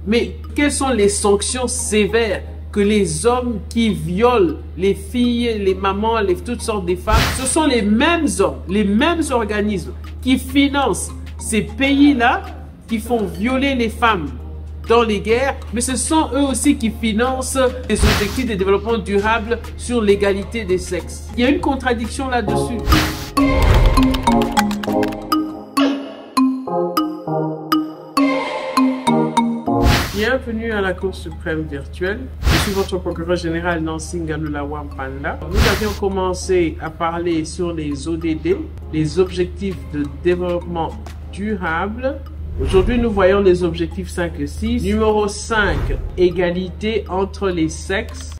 Mais quelles sont les sanctions sévères que les hommes qui violent les filles, les mamans, toutes sortes de femmes, ce sont les mêmes hommes, les mêmes organismes qui financent ces pays-là, qui font violer les femmes dans les guerres, mais ce sont eux aussi qui financent les objectifs de développement durable sur l'égalité des sexes. Il y a une contradiction là-dessus. Bienvenue à la Cour suprême virtuelle. Je suis votre procureur général Nancy Ngannou Wampanda. Nous avions commencé à parler sur les ODD, les objectifs de développement durable. Aujourd'hui, nous voyons les objectifs 5 et 6. Numéro 5, égalité entre les sexes.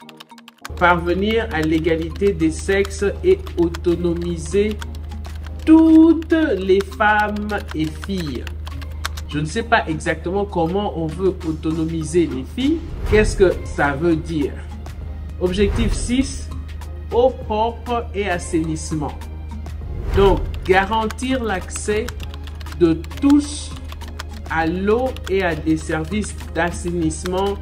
Parvenir à l'égalité des sexes et autonomiser toutes les femmes et filles. Je ne sais pas exactement comment on veut autonomiser les filles. Qu'est-ce que ça veut dire? Objectif 6, eau propre et assainissement. Donc, garantir l'accès de tous à l'eau et à des services d'assainissement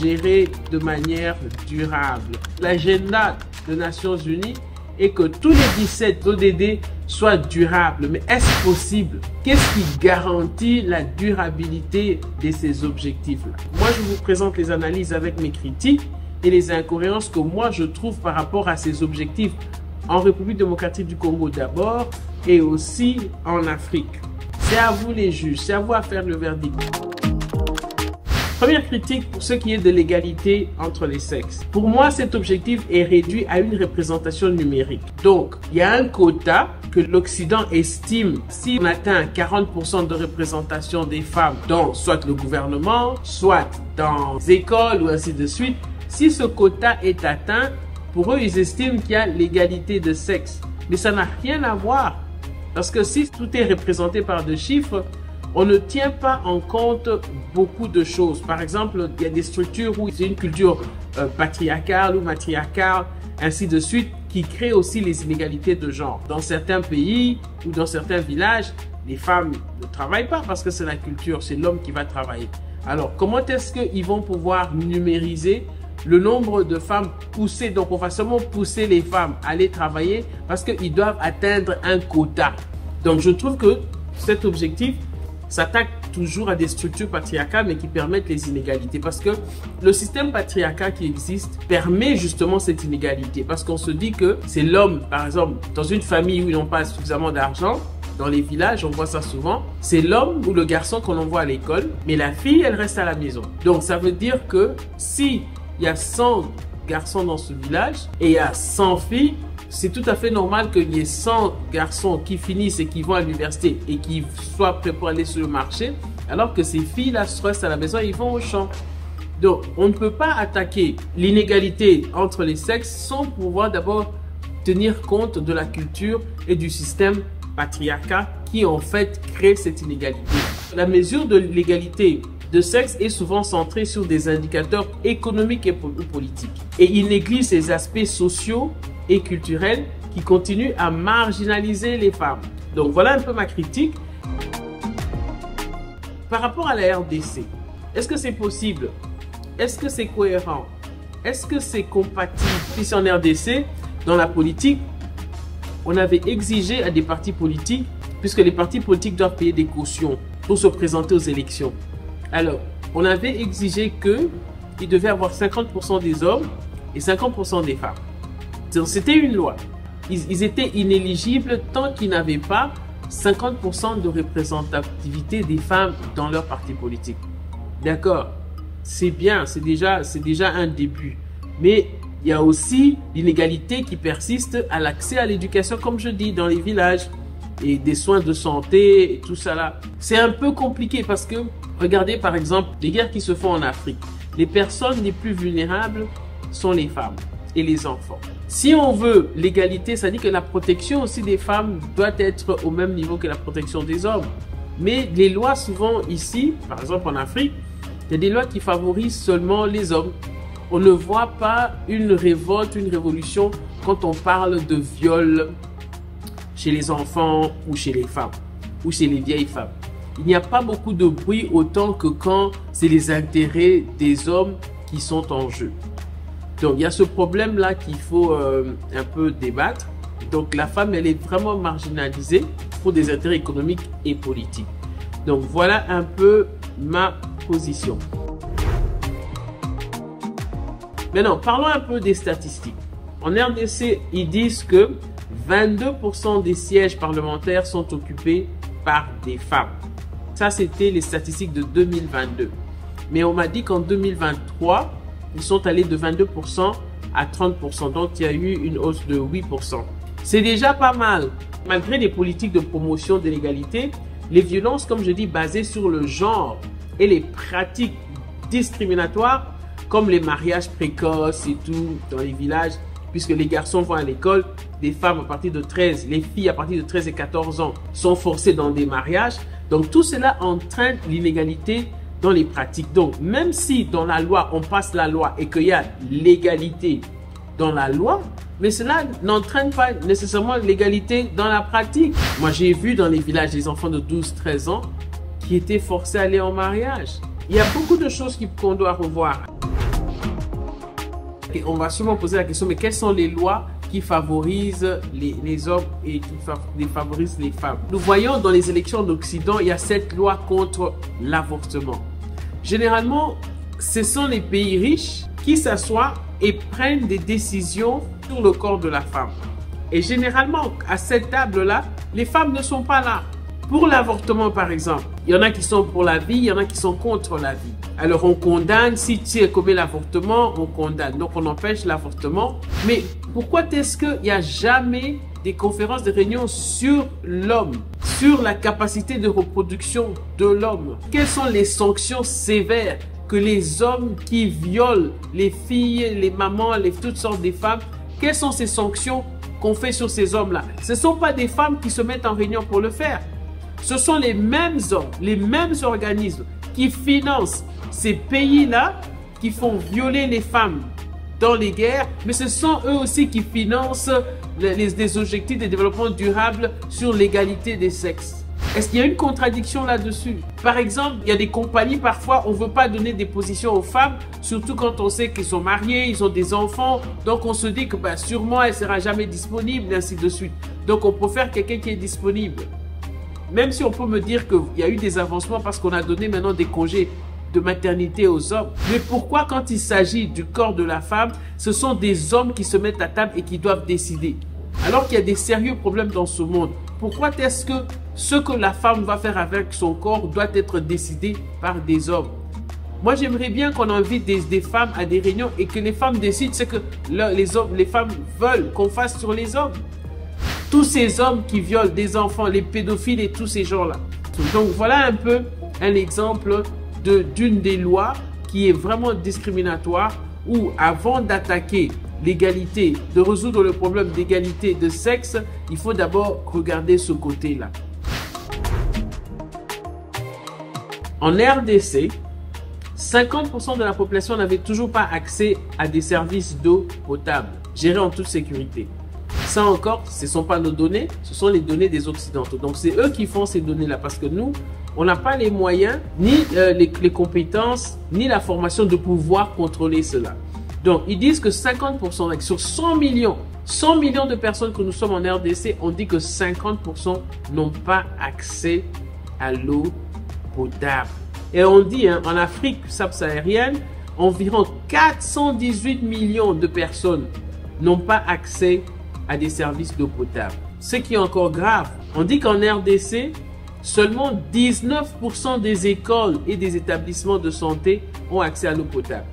gérés de manière durable. L'agenda des Nations Unies est que tous les 17 ODD soient durables. Mais est-ce possible? Qu'est-ce qui garantit la durabilité de ces objectifs-là? Moi, je vous présente les analyses avec mes critiques et les incohérences que moi, je trouve par rapport à ces objectifs en République démocratique du Congo d'abord et aussi en Afrique. C'est à vous les juges, c'est à vous à faire le verdict. Première critique pour ce qui est de l'égalité entre les sexes. Pour moi, cet objectif est réduit à une représentation numérique. Donc, il y a un quota que l'Occident estime si on atteint 40% de représentation des femmes dans soit le gouvernement, soit dans les écoles ou ainsi de suite. Si ce quota est atteint, pour eux, ils estiment qu'il y a l'égalité de sexe. Mais ça n'a rien à voir. Parce que si tout est représenté par des chiffres, on ne tient pas en compte beaucoup de choses. Par exemple, il y a des structures où c'est une culture patriarcale ou matriarcale, ainsi de suite, qui crée aussi les inégalités de genre. Dans certains pays ou dans certains villages, les femmes ne travaillent pas parce que c'est la culture, c'est l'homme qui va travailler. Alors, comment est-ce qu'ils vont pouvoir numériser le nombre de femmes poussées? Donc, on va seulement pousser les femmes à aller travailler parce qu'ils doivent atteindre un quota. Donc, je trouve que cet objectif s'attaque toujours à des structures patriarcales, mais qui permettent les inégalités. Parce que le système patriarcal qui existe permet justement cette inégalité. Parce qu'on se dit que c'est l'homme, par exemple, dans une famille où ils n'ont pas suffisamment d'argent, dans les villages, on voit ça souvent, c'est l'homme ou le garçon qu'on envoie à l'école, mais la fille, elle reste à la maison. Donc, ça veut dire que si il y a 100 garçons dans ce village et il y a 100 filles, c'est tout à fait normal qu'il y ait 100 garçons qui finissent et qui vont à l'université et qui soient prêts pour aller sur le marché, alors que ces filles-là restent à la maison et ils vont au champ. Donc, on ne peut pas attaquer l'inégalité entre les sexes sans pouvoir d'abord tenir compte de la culture et du système patriarcal qui, en fait, crée cette inégalité. La mesure de l'égalité de sexe est souvent centrée sur des indicateurs économiques et politiques. Et il néglige ces aspects sociaux et culturels qui continuent à marginaliser les femmes. Donc voilà un peu ma critique. Par rapport à la RDC, est-ce que c'est possible? Est-ce que c'est cohérent? Est-ce que c'est compatible? Ici en RDC, dans la politique, on avait exigé à des partis politiques, puisque les partis politiques doivent payer des cautions pour se présenter aux élections. Alors, on avait exigé qu'il devait avoir 50% des hommes et 50% des femmes. C'était une loi. Ils étaient inéligibles tant qu'ils n'avaient pas 50% de représentativité des femmes dans leur parti politique. D'accord, c'est bien, c'est déjà un début. Mais il y a aussi l'inégalité qui persiste à l'accès à l'éducation, comme je dis, dans les villages, et des soins de santé et tout ça là. C'est un peu compliqué parce que, regardez par exemple, les guerres qui se font en Afrique. Les personnes les plus vulnérables sont les femmes et les enfants. Si on veut l'égalité, ça dit que la protection aussi des femmes doit être au même niveau que la protection des hommes. Mais les lois souvent ici, par exemple en Afrique, il y a des lois qui favorisent seulement les hommes. On ne voit pas une révolte, une révolution quand on parle de viol chez les enfants ou chez les femmes ou chez les vieilles femmes. il n'y a pas beaucoup de bruit autant que quand c'est les intérêts des hommes qui sont en jeu. Donc, il y a ce problème-là qu'il faut un peu débattre. Donc, la femme, elle est vraiment marginalisée pour des intérêts économiques et politiques. Donc, voilà un peu ma position. Maintenant, parlons un peu des statistiques. En RDC, ils disent que 22% des sièges parlementaires sont occupés par des femmes. Ça, c'était les statistiques de 2022. Mais on m'a dit qu'en 2023, ils sont allés de 22% à 30%. Donc, il y a eu une hausse de 8%. C'est déjà pas mal. Malgré les politiques de promotion de l'égalité, les violences, comme je dis, basées sur le genre et les pratiques discriminatoires, comme les mariages précoces et tout dans les villages, puisque les garçons vont à l'école, des femmes à partir de 13, les filles à partir de 13 et 14 ans sont forcées dans des mariages. Donc tout cela entraîne l'inégalité dans les pratiques. Donc même si dans la loi, on passe la loi et qu'il y a l'égalité dans la loi, mais cela n'entraîne pas nécessairement l'égalité dans la pratique. Moi, j'ai vu dans les villages des enfants de 12-13 ans qui étaient forcés à aller en mariage. Il y a beaucoup de choses qu'on doit revoir. Et on va sûrement poser la question, mais quelles sont les lois qui favorisent les hommes et qui favorisent les femmes? Nous voyons dans les élections d'Occident, il y a cette loi contre l'avortement. Généralement, ce sont les pays riches qui s'assoient et prennent des décisions sur le corps de la femme. Et généralement, à cette table-là, les femmes ne sont pas là. Pour l'avortement, par exemple, il y en a qui sont pour la vie, il y en a qui sont contre la vie. Alors, on condamne, si tu commets l'avortement, on condamne. Donc, on empêche l'avortement. Mais pourquoi est-ce qu'il n'y a jamais des conférences, des réunions sur l'homme, sur la capacité de reproduction de l'homme? Quelles sont les sanctions sévères que les hommes qui violent les filles, les mamans, toutes sortes de femmes, quelles sont ces sanctions qu'on fait sur ces hommes-là? Ce ne sont pas des femmes qui se mettent en réunion pour le faire. Ce sont les mêmes hommes, les mêmes organismes qui financent ces pays-là, qui font violer les femmes dans les guerres, mais ce sont eux aussi qui financent les objectifs de développement durable sur l'égalité des sexes. Est-ce qu'il y a une contradiction là-dessus? Par exemple, il y a des compagnies, parfois, on ne veut pas donner des positions aux femmes, surtout quand on sait qu'ils sont mariés, ils ont des enfants. Donc, on se dit que sûrement, elle ne sera jamais disponible, et ainsi de suite. Donc, on préfère quelqu'un qui est disponible. Même si on peut me dire qu'il y a eu des avancements parce qu'on a donné maintenant des congés de maternité aux hommes. Mais pourquoi, quand il s'agit du corps de la femme, ce sont des hommes qui se mettent à table et qui doivent décider? Alors qu'il y a des sérieux problèmes dans ce monde. Pourquoi est-ce que ce que la femme va faire avec son corps doit être décidé par des hommes? Moi, j'aimerais bien qu'on invite des femmes à des réunions et que les femmes décident ce que les femmes veulent qu'on fasse sur les hommes. Tous ces hommes qui violent des enfants, les pédophiles et tous ces gens-là. Donc, voilà un peu un exemple d'une des lois qui est vraiment discriminatoire, où avant d'attaquer l'égalité, de résoudre le problème d'égalité de sexe, il faut d'abord regarder ce côté-là. En RDC, 50% de la population n'avait toujours pas accès à des services d'eau potable, gérés en toute sécurité. Ça encore, ce ne sont pas nos données, ce sont les données des Occidentaux. Donc c'est eux qui font ces données-là, parce que nous, on n'a pas les moyens, ni les compétences, ni la formation de pouvoir contrôler cela. Donc, ils disent que 50%, sur 100 millions de personnes que nous sommes en RDC, on dit que 50% n'ont pas accès à l'eau potable. Et on dit, en Afrique subsaharienne, environ 418 millions de personnes n'ont pas accès à des services d'eau potable. Ce qui est encore grave, on dit qu'en RDC, seulement 19% des écoles et des établissements de santé ont accès à l'eau potable.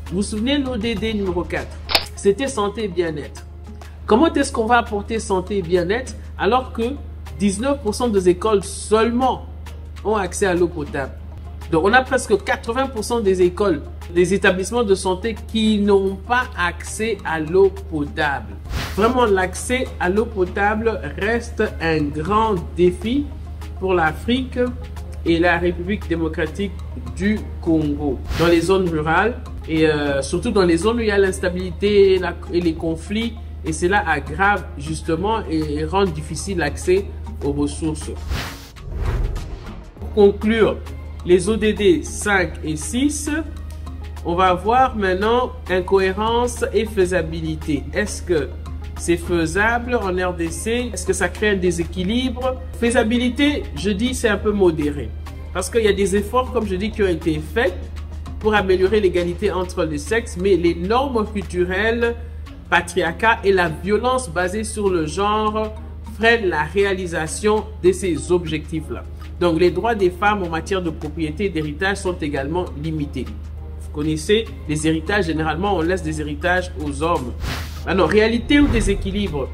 Vous vous souvenez de l'ODD numéro 4? C'était santé et bien-être. Comment est-ce qu'on va apporter santé et bien-être alors que 19% des écoles seulement ont accès à l'eau potable? Donc, on a presque 80% des écoles, des établissements de santé qui n'ont pas accès à l'eau potable. Vraiment, l'accès à l'eau potable reste un grand défi pour l'Afrique et la République démocratique du Congo. Dans les zones rurales et surtout dans les zones où il y a l'instabilité et les conflits, et cela aggrave justement et rend difficile l'accès aux ressources. pour conclure les ODD 5 et 6, on va voir maintenant incohérence et faisabilité. Est-ce que c'est faisable en RDC? Est-ce que ça crée un déséquilibre? Faisabilité, je dis, c'est un peu modéré. Parce qu'il y a des efforts, comme je dis, qui ont été faits pour améliorer l'égalité entre les sexes, mais les normes culturelles, patriarcat et la violence basée sur le genre freinent la réalisation de ces objectifs-là. Donc, les droits des femmes en matière de propriété et d'héritage sont également limités. Vous connaissez, les héritages, généralement, on laisse des héritages aux hommes. Alors, réalité ou déséquilibre?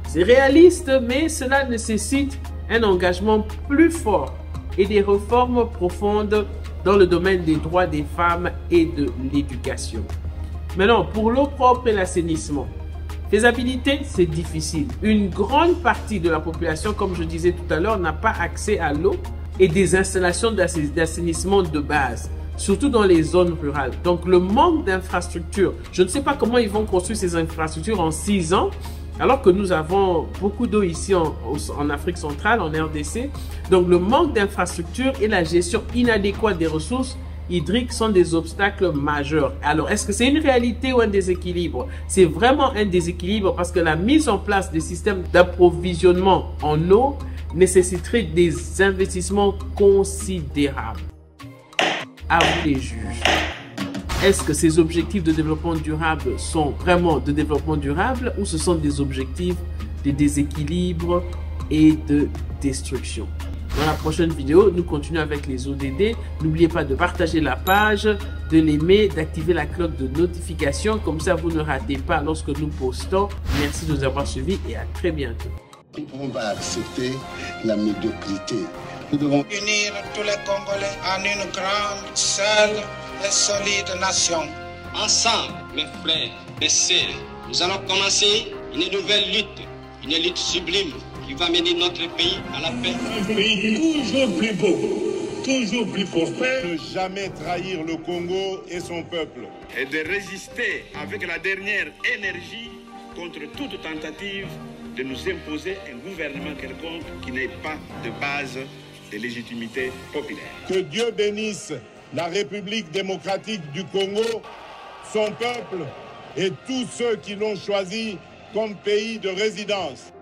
C'est réaliste, mais cela nécessite un engagement plus fort et des réformes profondes dans le domaine des droits des femmes et de l'éducation. Maintenant, pour l'eau propre et l'assainissement, faisabilité, c'est difficile. Une grande partie de la population, comme je disais tout à l'heure, n'a pas accès à l'eau et des installations d'assainissement de base, surtout dans les zones rurales. Donc, le manque d'infrastructures, je ne sais pas comment ils vont construire ces infrastructures en 6 ans, alors que nous avons beaucoup d'eau ici en Afrique centrale, en RDC. Donc, le manque d'infrastructures et la gestion inadéquate des ressources hydriques sont des obstacles majeurs. Alors, est-ce que c'est une réalité ou un déséquilibre? C'est vraiment un déséquilibre parce que la mise en place des systèmes d'approvisionnement en eau nécessiterait des investissements considérables. À vous les juges. Est-ce que ces objectifs de développement durable sont vraiment de développement durable ou ce sont des objectifs de déséquilibre et de destruction? Dans la prochaine vidéo, nous continuons avec les ODD. N'oubliez pas de partager la page, de l'aimer, d'activer la cloche de notification. Comme ça, vous ne ratez pas lorsque nous postons. Merci de nous avoir suivis et à très bientôt. Nous ne pouvons pas accepter la médiocrité. Nous devons unir tous les Congolais en une grande, seule et solide nation. Ensemble, mes frères, mes sœurs, nous allons commencer une nouvelle lutte sublime qui va mener notre pays à la paix. Un pays toujours plus beau, toujours plus prospère. Ne jamais trahir le Congo et son peuple. Et de résister avec la dernière énergie contre toute tentative de nous imposer un gouvernement quelconque qui n'ait pas de base de légitimité populaire. Que Dieu bénisse la République démocratique du Congo, son peuple et tous ceux qui l'ont choisi comme pays de résidence.